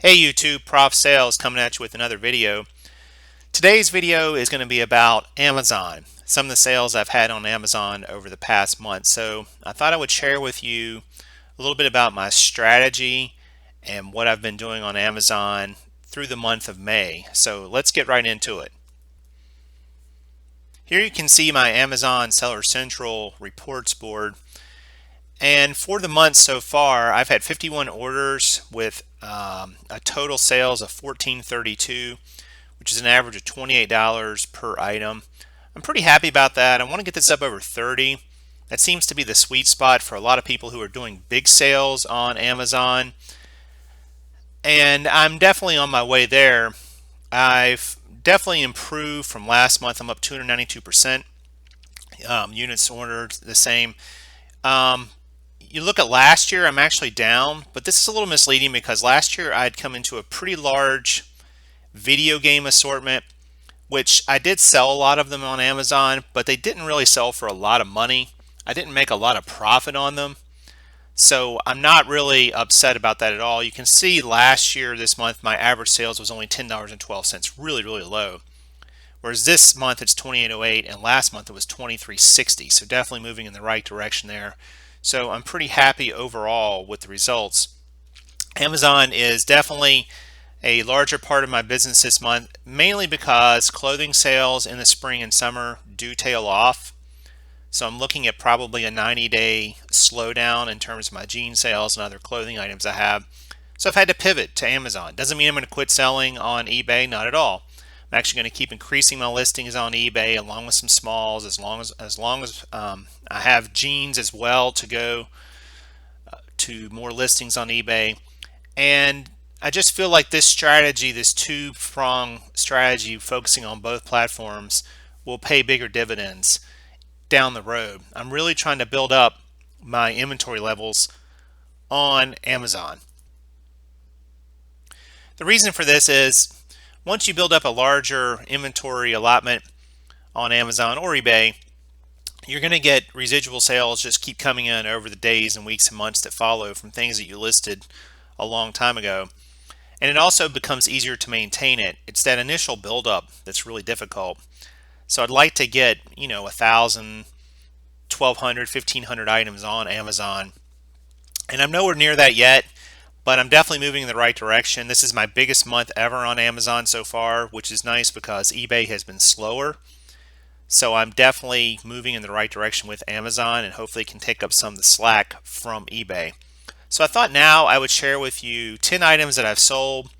Hey YouTube, Prof Sales coming at you with another video. Today's video is going to be about Amazon, some of the sales I've had on Amazon over the past month. So I thought I would share with you a little bit about my strategy and what I've been doing on Amazon through the month of May. So let's get right into it. Here you can see my Amazon Seller Central reports board. And for the month so far, I've had 51 orders with a total sales of $14.32, which is an average of $28 per item. I'm pretty happy about that. I want to get this up over 30. That seems to be the sweet spot for a lot of people who are doing big sales on Amazon. And I'm definitely on my way there. I've definitely improved from last month. I'm up 292%. Units ordered the same. You look at last year, I'm actually down, but this is a little misleading because last year I'd come into a pretty large video game assortment, which I did sell a lot of them on Amazon, but they didn't really sell for a lot of money. I didn't make a lot of profit on them. So I'm not really upset about that at all. You can see last year, this month, my average sales was only $10.12, really, really low. Whereas this month it's 28.08 and last month it was 23.60. So definitely moving in the right direction there. So I'm pretty happy overall with the results. Amazon is definitely a larger part of my business this month, mainly because clothing sales in the spring and summer do tail off. So I'm looking at probably a 90-day slowdown in terms of my jean sales and other clothing items I have. So I've had to pivot to Amazon. Doesn't mean I'm going to quit selling on eBay, not at all. I'm actually going to keep increasing my listings on eBay along with some smalls as long as I have jeans as well to go to more listings on eBay. And I just feel like this strategy, this two-prong strategy focusing on both platforms, will pay bigger dividends down the road. I'm really trying to build up my inventory levels on Amazon. The reason for this is once you build up a larger inventory allotment on Amazon or eBay, you're going to get residual sales just keep coming in over the days and weeks and months that follow from things that you listed a long time ago. And it also becomes easier to maintain it. It's that initial buildup that's really difficult. So I'd like to get, 1,000, 1,200, 1,500 items on Amazon. And I'm nowhere near that yet, but I'm definitely moving in the right direction. This is my biggest month ever on Amazon so far, which is nice because eBay has been slower. So I'm definitely moving in the right direction with Amazon and hopefully can take up some of the slack from eBay. So I thought now I would share with you 10 items that I've sold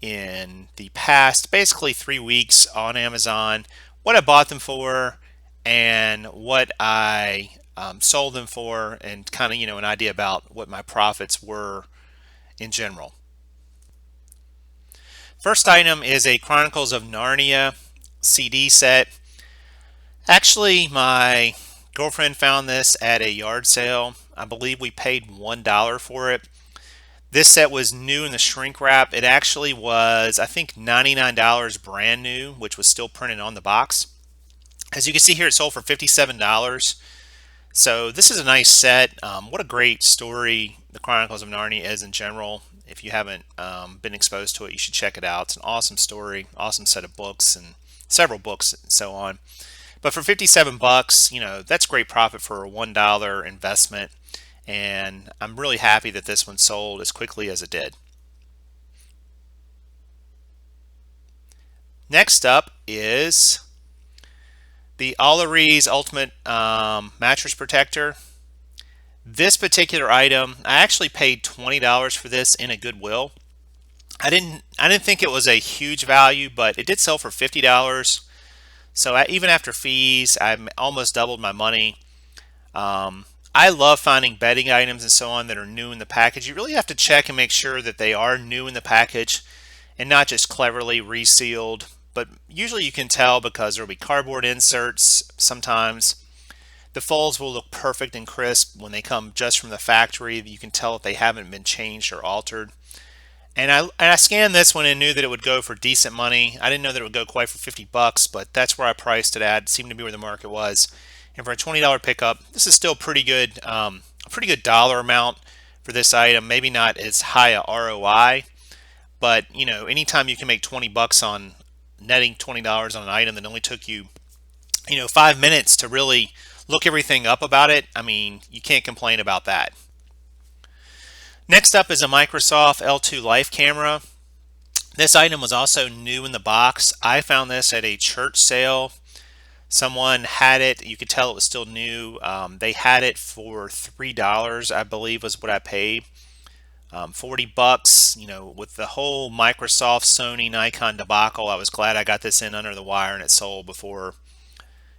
in the past basically 3 weeks on Amazon, what I bought them for and what I sold them for, and kind of an idea about what my profits were in general. First item is a Chronicles of Narnia CD set. Actually, my girlfriend found this at a yard sale. I believe we paid $1 for it. This set was new in the shrink wrap. It actually was, I think, $99 brand new, which was still printed on the box. As you can see here, it sold for $57. So this is a nice set. What a great story the Chronicles of Narnia is in general. If you haven't been exposed to it, you should check it out. It's an awesome story, awesome set of books, and several books and so on. But for 57 bucks, that's great profit for a $1 investment. And I'm really happy that this one sold as quickly as it did. Next up is the Alaresltima Ultimate Mattress Protector. This particular item, I actually paid $20 for this in a Goodwill. I didn't think it was a huge value, but it did sell for $50. So even after fees, I almost doubled my money. I love finding bedding items and so on that are new in the package. You really have to check and make sure that they are new in the package and not just cleverly resealed. But usually you can tell because there will be cardboard inserts sometimes. The folds will look perfect and crisp when they come just from the factory. You can tell if they haven't been changed or altered. And I scanned this one and knew that it would go for decent money. I didn't know that it would go quite for 50 bucks, but that's where I priced it at. It seemed to be where the market was. And for a $20 pickup, this is still pretty good, a pretty good dollar amount for this item. Maybe not as high a ROI, but anytime you can make 20 bucks on netting $20 on an item that only took you 5 minutes to really look everything up about it, I mean, you can't complain about that. Next up is a Microsoft L2 Life camera. This item was also new in the box. I found this at a church sale. Someone had it. You could tell it was still new. They had it for $3, I believe, was what I paid. 40 bucks. With the whole Microsoft, Sony, Nikon debacle, I was glad I got this in under the wire and it sold before,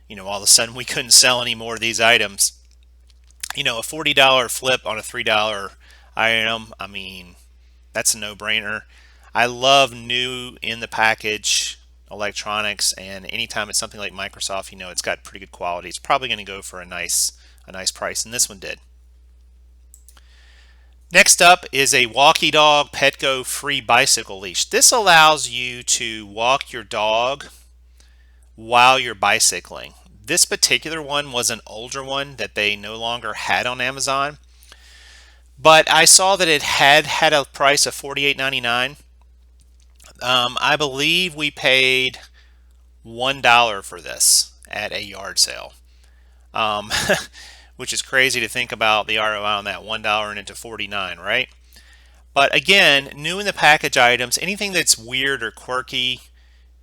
all of a sudden we couldn't sell any more of these items. A $40 flip on a $3 item, I mean, that's a no-brainer. I love new in the package electronics, and anytime it's something like Microsoft, it's got pretty good quality. It's probably going to go for a nice price, and this one did. Next up is a Walkie Dog Petgo free bicycle leash. This allows you to walk your dog while you're bicycling. This particular one was an older one that they no longer had on Amazon, but I saw that it had a price of $48.99. I believe we paid $1 for this at a yard sale, which is crazy to think about the ROI on that, $1 and into $49, right? But again, new in the package items, anything that's weird or quirky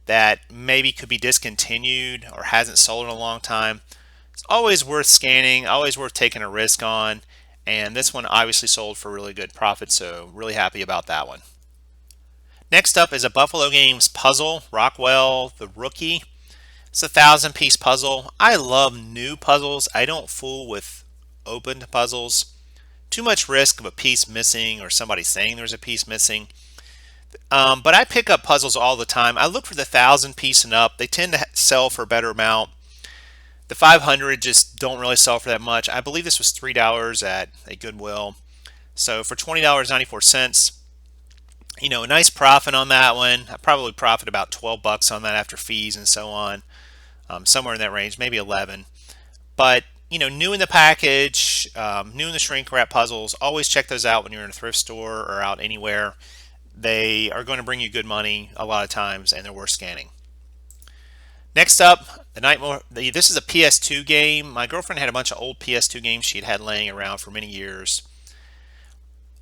that maybe could be discontinued or hasn't sold in a long time, it's always worth scanning, always worth taking a risk on. And this one obviously sold for really good profit, so really happy about that one. Next up is a Buffalo Games puzzle, Rockwell the Rookie. It's a 1,000-piece puzzle. I love new puzzles. I don't fool with opened puzzles. Too much risk of a piece missing or somebody saying there's a piece missing. But I pick up puzzles all the time. I look for the 1,000-piece and up. They tend to sell for a better amount. The 500 just don't really sell for that much. I believe this was $3 at a Goodwill. So for $20.94, a nice profit on that one. I probably profit about 12 bucks on that after fees and so on. Somewhere in that range, maybe 11. But, new in the package, new in the shrink wrap puzzles, always check those out when you're in a thrift store or out anywhere. They are going to bring you good money a lot of times, and they're worth scanning. Next up, this is a PS2 game. My girlfriend had a bunch of old PS2 games she'd had laying around for many years.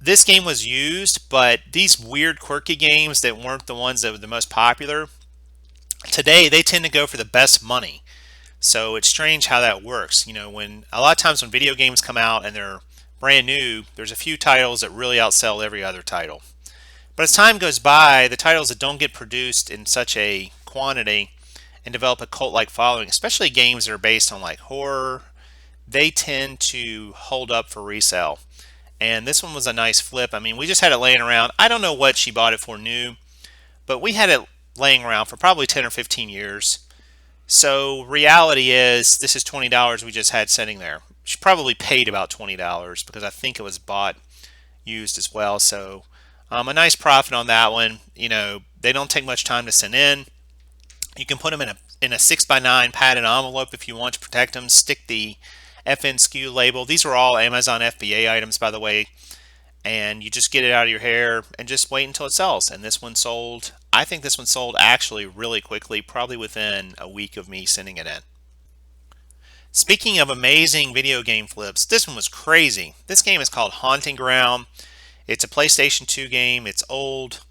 This game was used, but these weird, quirky games that weren't the ones that were the most popular, today they tend to go for the best money. So it's strange how that works. When a lot of times when video games come out and they're brand new, there's a few titles that really outsell every other title. But as time goes by, the titles that don't get produced in such a quantity and develop a cult-like following, especially games that are based on like horror, they tend to hold up for resale. And this one was a nice flip. I mean, we just had it laying around. I don't know what she bought it for new, but we had it laying around for probably 10 or 15 years. So reality is this is $20 we just had sitting there. She probably paid about $20 because I think it was bought used as well. So a nice profit on that one. They don't take much time to send in. You can put them in a 6x9 padded envelope if you want to protect them. Stick the FN SKU label. These are all Amazon FBA items, by the way, and you just get it out of your hair and just wait until it sells. And this one sold. I think this one sold actually really quickly, probably within a week of me sending it in. Speaking of amazing video game flips, this one was crazy. This game is called Haunting Ground. It's a PlayStation 2 game. It's old.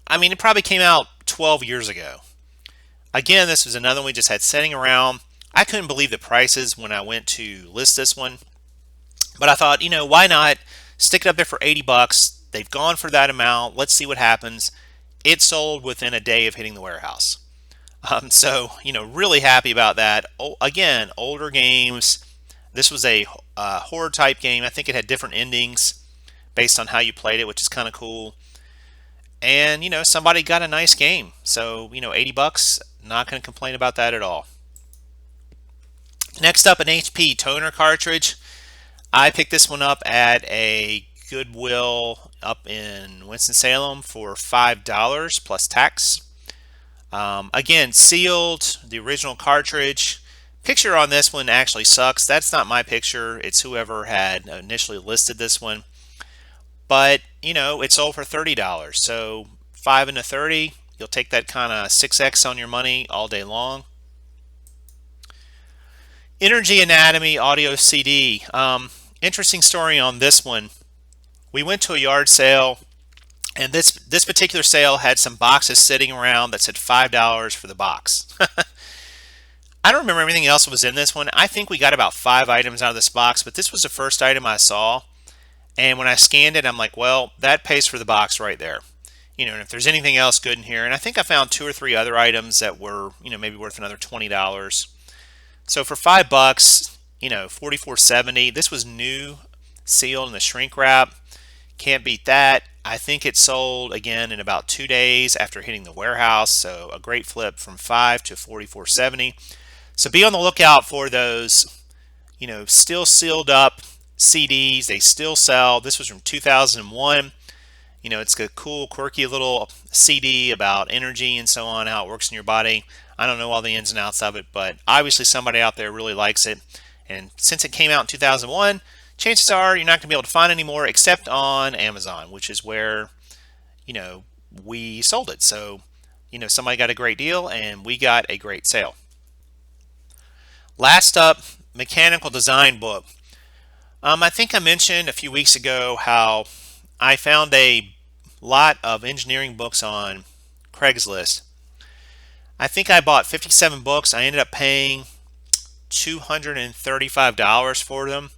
I mean, it probably came out 12 years ago. Again, this was another one we just had sitting around. I couldn't believe the prices when I went to list this one. But I thought, why not stick it up there for 80 bucks? They've gone for that amount. Let's see what happens. It sold within a day of hitting the warehouse. So, really happy about that. Again, older games. This was a horror type game. I think it had different endings based on how you played it, which is kind of cool. And, somebody got a nice game. So, 80 bucks, not going to complain about that at all. Next up, an HP toner cartridge. I picked this one up at a Goodwill up in Winston-Salem for $5 plus tax. Again, sealed, the original cartridge. Picture on this one actually sucks. That's not my picture. It's whoever had initially listed this one. But, it sold for $30. So 5 into 30. You'll take that kind of 6x on your money all day long. Energy Anatomy Audio CD. Interesting story on this one. We went to a yard sale, and this particular sale had some boxes sitting around that said $5 for the box. I don't remember everything else that was in this one. I think we got about 5 items out of this box, but this was the first item I saw. And when I scanned it, I'm like, well, that pays for the box right there. You know, and if there's anything else good in here, and I think I found 2 or 3 other items that were, you know, maybe worth another $20. So for $5, you know, $44.70. This was new, sealed in the shrink wrap. Can't beat that. I think it sold again in about 2 days after hitting the warehouse. So a great flip from $5 to $44.70. So be on the lookout for those, you know, still sealed up CDs. They still sell. This was from 2001. You know, it's a cool, quirky little CD about energy and so on, how it works in your body. I don't know all the ins and outs of it, but obviously somebody out there really likes it. And since it came out in 2001, chances are you're not going to be able to find any more except on Amazon, which is where, you know, we sold it. So, you know, somebody got a great deal and we got a great sale. Last up, mechanical design book. I think I mentioned a few weeks ago how I found a lot of engineering books on Craigslist. I think I bought 57 books. I ended up paying $235 for them,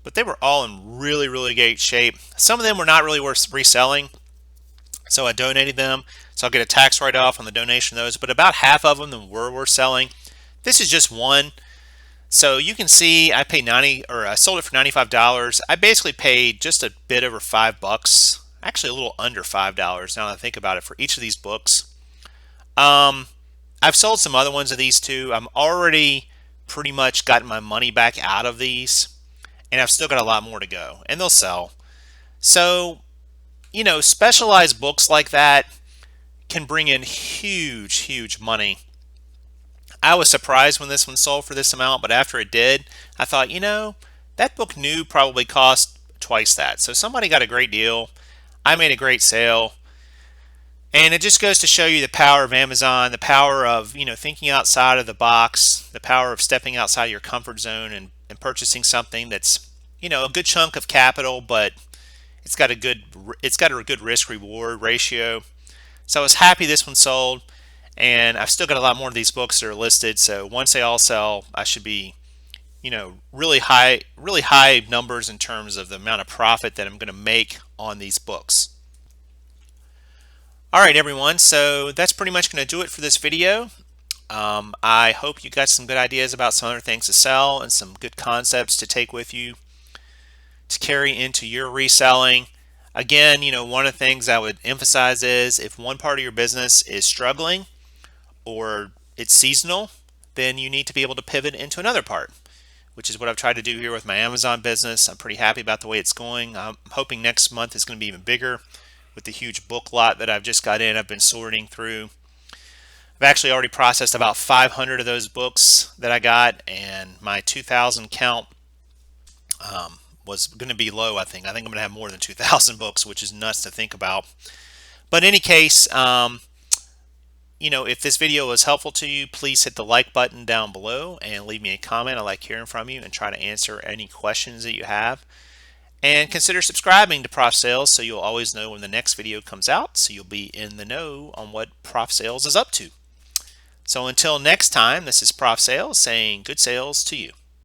but they were all in really, really great shape. Some of them were not really worth reselling, so I donated them. So I'll get a tax write-off on the donation of those, but about half of them were worth selling. This is just one. So you can see I paid I sold it for $95. I basically paid just a bit over $5, actually a little under $5 now that I think about it, for each of these books. I've sold some other ones of these too. I'm already pretty much gotten my money back out of these, and I've still got a lot more to go, and they'll sell. So, you know, specialized books like that can bring in huge, huge money. I was surprised when this one sold for this amount, but after it did, I thought, you know, that book new probably cost twice that. So somebody got a great deal. I made a great sale. And it just goes to show you the power of Amazon, the power of, you know, thinking outside of the box, the power of stepping outside your comfort zone and purchasing something that's, you know, a good chunk of capital, but it's got a good risk reward ratio. So I was happy this one sold. And I've still got a lot more of these books that are listed. So once they all sell, I should be, you know, really high numbers in terms of the amount of profit that I'm going to make on these books. All right, everyone. So that's pretty much going to do it for this video. I hope you got some good ideas about some other things to sell and some good concepts to take with you to carry into your reselling. Again, you know, one of the things I would emphasize is if one part of your business is struggling, or it's seasonal, then you need to be able to pivot into another part, which is what I've tried to do here with my Amazon business. I'm pretty happy about the way it's going. I'm hoping next month is going to be even bigger with the huge book lot that I've just got in. I've been sorting through. I've actually already processed about 500 of those books that I got, and my 2,000 count was going to be low, I think. I think I'm going to have more than 2,000 books, which is nuts to think about. But in any case, you know, if this video was helpful to you, please hit the like button down below and leave me a comment. I like hearing from you and try to answer any questions that you have. And consider subscribing to Prof Sales so you'll always know when the next video comes out, so you'll be in the know on what Prof Sales is up to. So until next time, this is Prof Sales saying good sales to you.